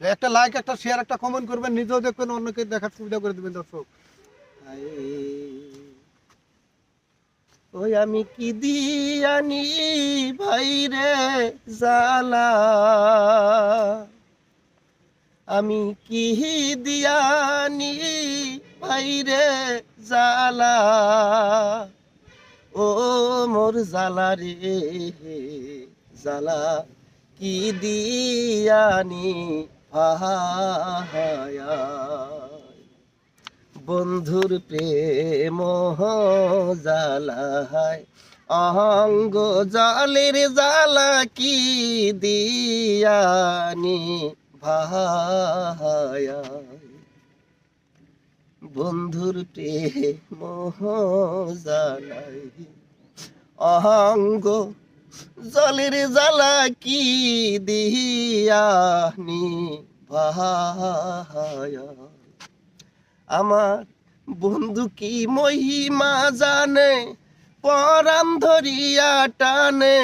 একটা লাইক, একটা শেয়ার, একটা কমেন্ট করবেন, নিজেও দেখবেন, অন্যকে দেখার সুবিধা করে দেবেন দর্শক। ওই আমি কি দিয়ানি ভাই রে জালা, আমি কি দিয়ানি ভাই রে জালা, ও মোর জালা রে জালা, কি দিয়ানি ভায়া, বন্ধুর প্রেম জালায় অহঙ্গ জালের জালা, কি দিয়ানি ভায়া, বন্ধুর প্রেম জালায় অহঙ্গ জলের জ্বালা, কি দিয়ানি ভায়া, আমার বন্ধু কি মহিমা জানে, পরাণ ধরিয়া টানে,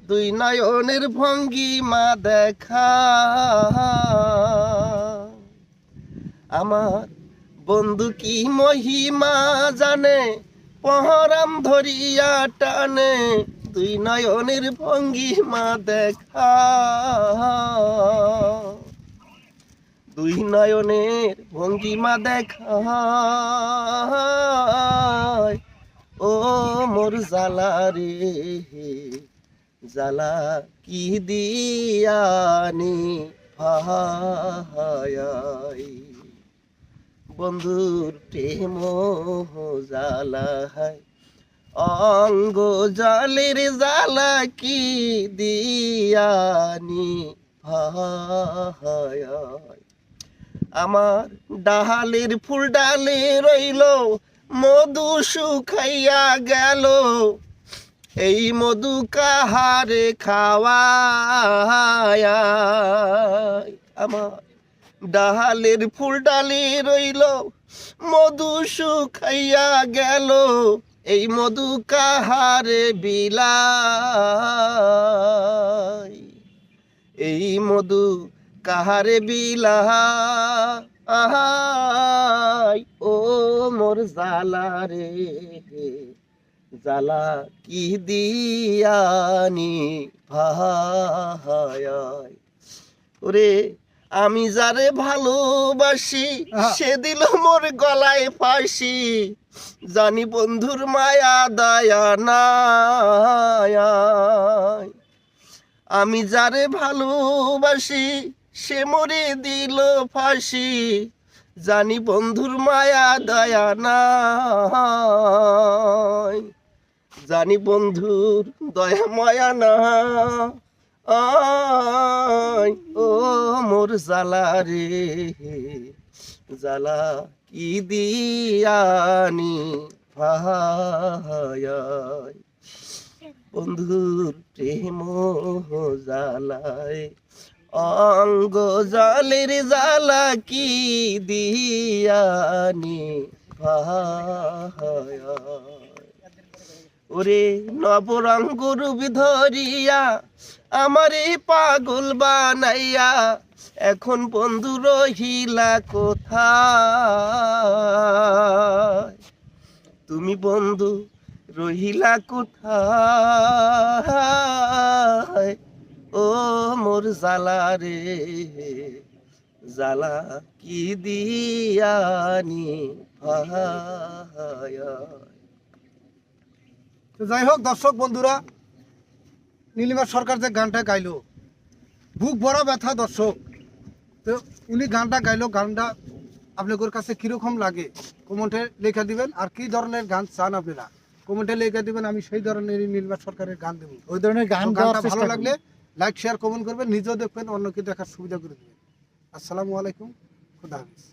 দুই নয়নের ভঙ্গিমা দেখা, আমার বন্ধু কি মহিমা জানে, পরাণ ধরিয়া টানে, দুই নয়নের ভঙ্গিমা দেখা, দুই নয়নের ভঙ্গিমা দেখা, ও মোর জালা রে জালা, কি দিয়ানি ভায়াই, বন্ধুর প্রেম জালায় অঙ্গ জালের জালা, কি দিয়ানি ভায়া, আমার ডালের ফুল ডালে রইল, মধু শুকাইয়া গেল, এই মধু কাহারে খাওয়ায়, আমার ডালের ফুল ডালে রইল, মধু শুকাইয়া গেল, এই মধু কাহারে বিলাই, এই মধু কাহারে বিলাই, ও মোর জালা রে জালা, কি দিয়ানি ভায়াই, ওরে আমি যারে ভালোবাসি, সে দিল মোর গলায় ফাঁসি, জানি বন্ধুর মায়া দয়া নাই, আমি যারে ভালোবাসি, সে মরে দিল ফাঁসি, জানি বন্ধুর মায়া দয়া নাই, জানি বন্ধুর দয়া মায়া না, ও মোর জালা রে জালা, কি দিয়ানি ভায়া, বন্ধুর প্রেম জালায় অঙ্গ জালের জালা, কি দিয়ানি ভায়া, ওরে নবরঙ্গ রূপ ধরিয়া আমারে পাগল বানাইয়া, এখন বন্ধু রহিলা কোথায়, তুমি বন্ধু রহিলা কোথায়, ও মোর জালা রে জালা, কি দিয়ানি ভায়া। তো যাই হোক দর্শক বন্ধুরা, নীলিমা সরকার যে গানটা গাইলো, বুক ভরা ব্যথা দর্শক। তো উনি গানটা গাইলো, গানটা আপনাদের কাছে কীরকম লাগে কমেন্টে লেখা দিবেন, আর কি ধরনের গান চান আপনারা কমেন্টে লেখা দিবেন, আমি সেই ধরনের নীলিমা সরকারের গান দেবো। ওই ধরনের গান গানটা ভালো লাগলে লাইক শেয়ার কমেন্ট করবেন, নিজেও দেখবেন, অন্যকে দেখার সুবিধা করে দেবেন। আসসালামু আলাইকুম, খুদা হাফেজ।